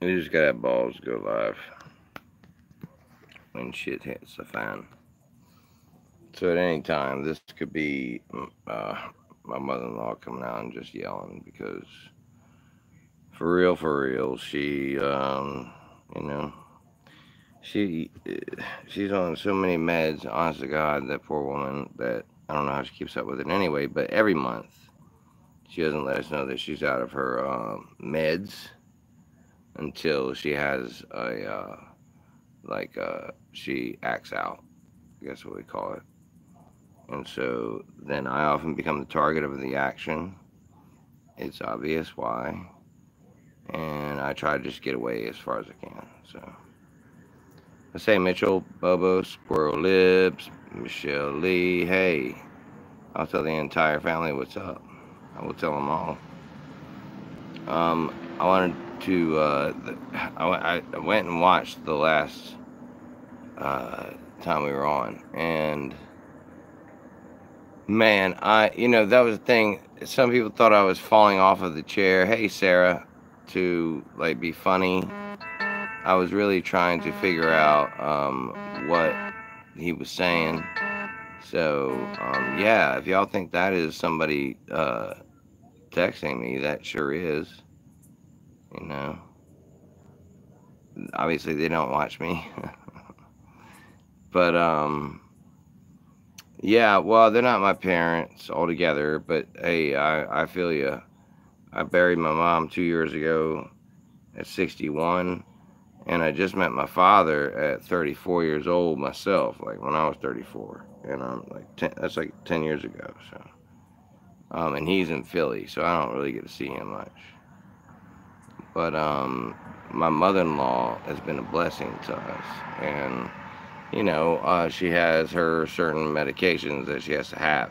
You just gotta have balls to go live when shit hits the fan. So at any time, this could be my mother-in-law coming out and just yelling because for real, you know, she she's on so many meds. Honest to God, that poor woman. That I don't know how she keeps up with it anyway. But every month, she doesn't let us know that she's out of her meds until she has a she acts out. I guess what we call it. And so then I often become the target of the action. It's obvious why, and I try to just get away as far as I can. So I say Mitchell, Bobo, Squirrel Lips, Michelle Lee. Hey, I'll tell the entire family what's up. I will tell them all. I wanted to. I went and watched the last uh, time we were on, and man, that was the thing. Some people thought I was falling off of the chair. Hey, Sarah, to like be funny. I was really trying to figure out what he was saying. So yeah, if y'all think that is somebody texting me, that sure is. You know, obviously they don't watch me, but yeah. Well, they're not my parents altogether. But hey, I feel you. I buried my mom 2 years ago at 61, and I just met my father at 34 years old myself, like when I was 34, and I'm like that's like 10 years ago. So, and he's in Philly, so I don't really get to see him much. But my mother-in-law has been a blessing to us, and she has her certain medications that she has to have.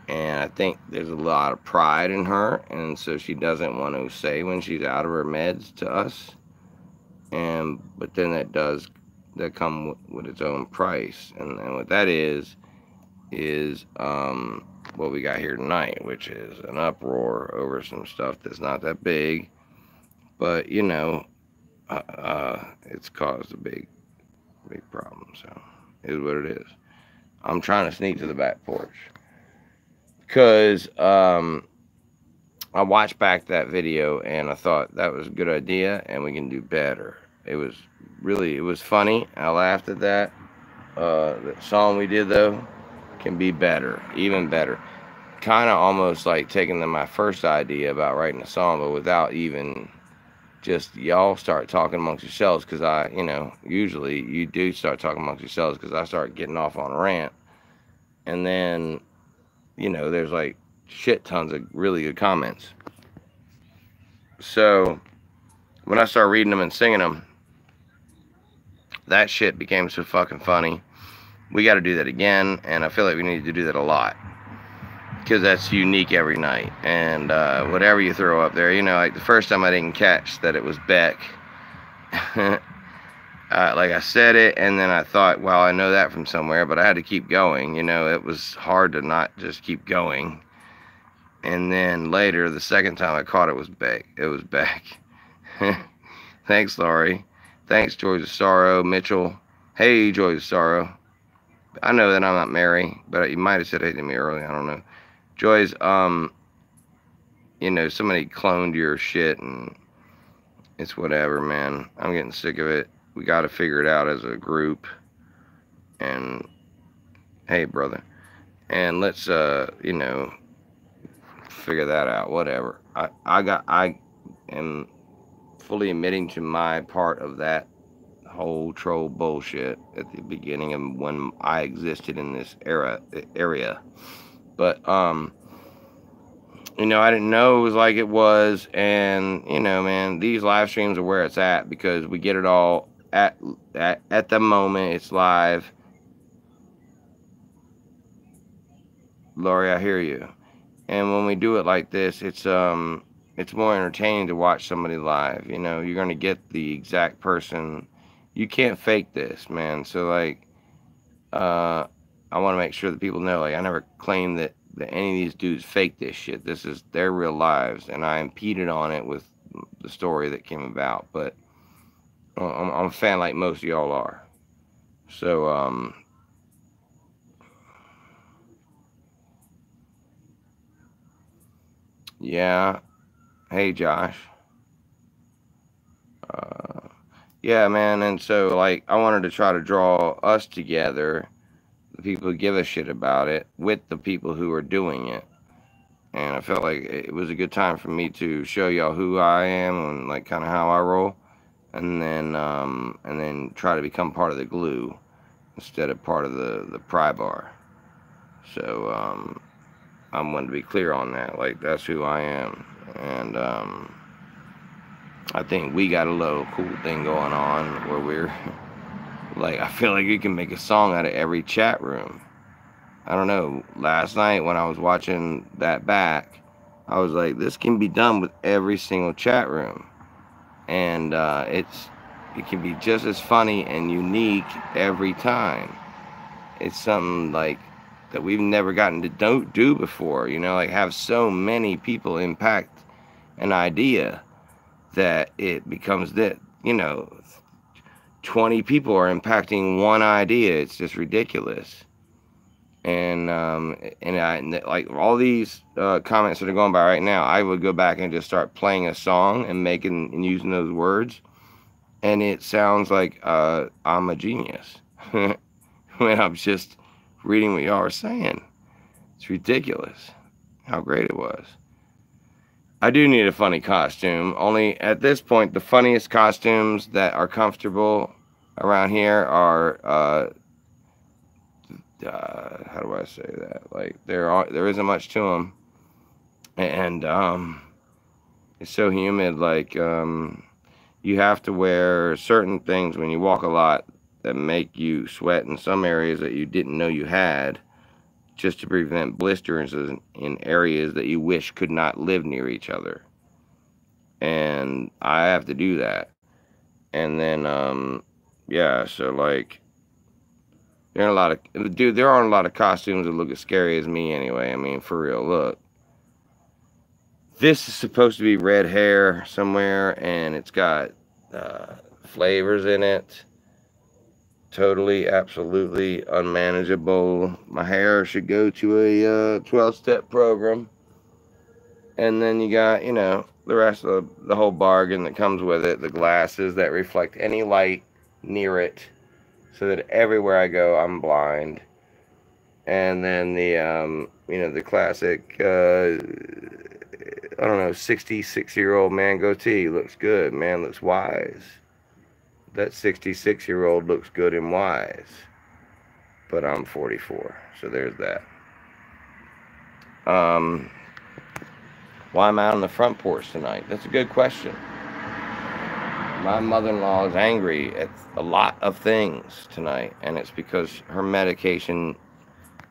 And I think there's a lot of pride in her, and so she doesn't want to say when she's out of her meds to us. And but then that come with its own price, and what that is what we got here tonight, which is an uproar over some stuff that's not that big, but it's caused a big problem. So it is what it is. I'm trying to sneak to the back porch because I watched back that video and I thought that was a good idea and we can do better. It was funny. I laughed at that. The song we did though can be better, even better. Kind of almost like taking my first idea about writing a song, but without even just y'all start talking amongst yourselves because usually you do start talking amongst yourselves because I start getting off on a rant, and then there's like shit tons of really good comments. So when I start reading them and singing them, that shit became so fucking funny. We got to do that again, and I feel like we need to do that a lot because that's unique every night. And whatever you throw up there, like the first time I didn't catch that it was Beck. Like I said it, and then I thought, well, I know that from somewhere, but I had to keep going. It was hard to not just keep going. And then later, the second time I caught it was Beck. It was Beck. Thanks, Laurie. Thanks, Joys of Sorrow. Mitchell. Hey, Joys of Sorrow. I know that I'm not Mary, but you might have said hey to me earlier. I don't know. Joyce, somebody cloned your shit and it's whatever, man. I'm getting sick of it. We got to figure it out as a group. And hey, brother. And let's, figure that out. Whatever. I am fully admitting to my part of that whole troll bullshit at the beginning of when I existed in this area. But I didn't know it was like it was, and man, these live streams are where it's at because we get it all at the moment. It's live. Lori, I hear you. And when we do it like this, it's more entertaining to watch somebody live. You're gonna get the exact person. You can't fake this, man. So like, I want to make sure that people know, like, I never claimed that any of these dudes fake this shit. This is their real lives, and I impeded on it with the story that came about. But I'm a fan like most of y'all are. So yeah. Hey Josh. Uh, yeah, man. And so like I wanted to try to draw us together, the people who give a shit about it, with the people who are doing it. And I felt like it was a good time for me to show y'all who I am and like kind of how I roll, and then try to become part of the glue instead of part of the pry bar. So I wanted to be clear on that. Like that's who I am, and I think we got a little cool thing going on where we're like I feel like you can make a song out of every chat room. I don't know. Last night when I was watching that back, I was like, this can be done with every single chat room, and it can be just as funny and unique every time. It's something like that we've never gotten to do before. You know, like have so many people impact an idea that it becomes that, you know, 20 people are impacting one idea. It's just ridiculous. And like all these comments that are going by right now, I would go back and just start playing a song and making and using those words, and it sounds like I'm a genius when I'm just reading what y'all are saying. It's ridiculous how great it was. I do need a funny costume. Only at this point, the funniest costumes that are comfortable around here are how do I say that? Like there isn't much to them, and it's so humid. Like you have to wear certain things when you walk a lot that make you sweat in some areas that you didn't know you had, just to prevent blisters in areas that you wish could not live near each other. And I have to do that. And then yeah, so like there are a lot of there aren't a lot of costumes that look as scary as me anyway. I mean, for real, look. This is supposed to be red hair somewhere, and it's got flavors in it. Totally, absolutely unmanageable. My hair should go to a 12-step program. And then you got, you know, the rest of the whole bargain that comes with it. The glasses that reflect any light near it so that everywhere I go, I'm blind. And then you know, the classic, I don't know, 66-year-old man goatee looks good. Man looks wise. That 66-year-old looks good and wise. But I'm 44, so there's that. Why am I out on the front porch tonight? That's a good question. My mother-in-law is angry at a lot of things tonight, and it's because her medication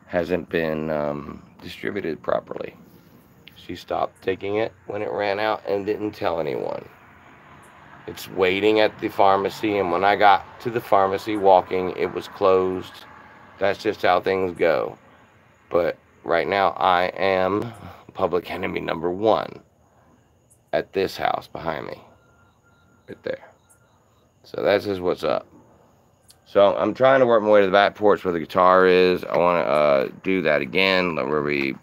hasn't been distributed properly. She stopped taking it when it ran out and didn't tell anyone. It's waiting at the pharmacy, and when I got to the pharmacy walking, it was closed. That's just how things go. But right now, I am public enemy number one at this house behind me. Right there. So that's just what's up. So I'm trying to work my way to the back porch where the guitar is. I want to do that again, where we,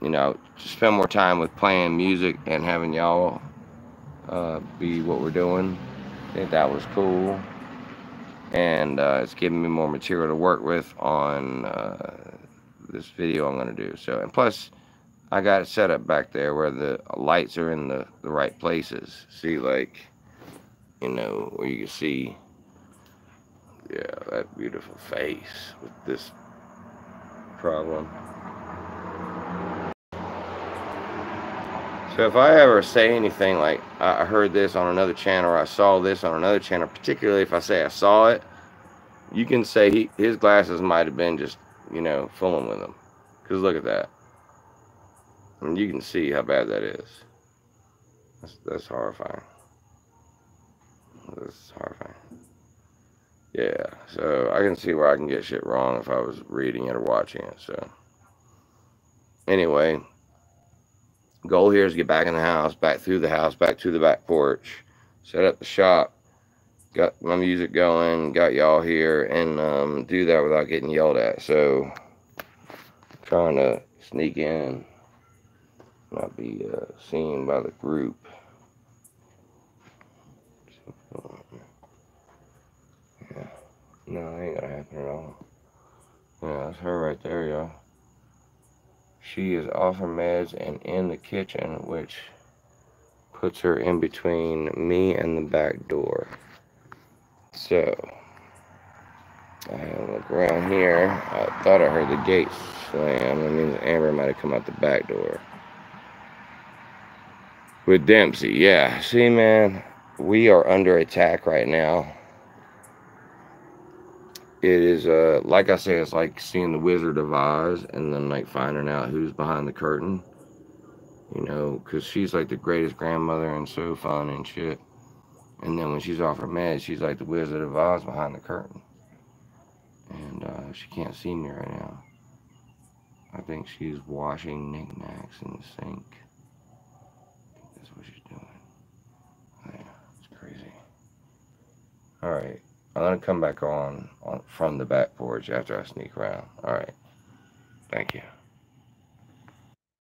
you know, spend more time with playing music and having y'all be what we're doing. I think that was cool. And it's giving me more material to work with on this video I'm going to do. So, and plus, I got it set up back there where the lights are in the right places. See, like, you know, where you can see, yeah, that beautiful face with this problem. So if I ever say anything like I heard this on another channel or I saw this on another channel, particularly if I say I saw it, you can say his glasses might have been just, you know, fooling with him. Because look at that. I mean, you can see how bad that is. That's horrifying. That's horrifying. Yeah, so I can see where I can get shit wrong if I was reading it or watching it. So anyway, Goal here is get back in the house, back through the house, back to the back porch, set up the shop, got my music going, got y'all here, and do that without getting yelled at. So, trying to sneak in, not be seen by the group. Yeah. No, it ain't gonna happen at all. Yeah, that's her right there, y'all. She is off her meds and in the kitchen, which puts her in between me and the back door. So, I had to look around here. I thought I heard the gate slam. That means Amber might have come out the back door. With Dempsey, yeah. See, man, we are under attack right now. It is, like I say, it's like seeing the Wizard of Oz and then, like, finding out who's behind the curtain. You know, because she's, like, the greatest grandmother and so fun and shit. And then when she's off her meds, she's like the Wizard of Oz behind the curtain. And she can't see me right now. I think she's washing knickknacks in the sink. I think that's what she's doing. Yeah, it's crazy. Alright, I'm going to come back on from the back porch after I sneak around. Alright, thank you.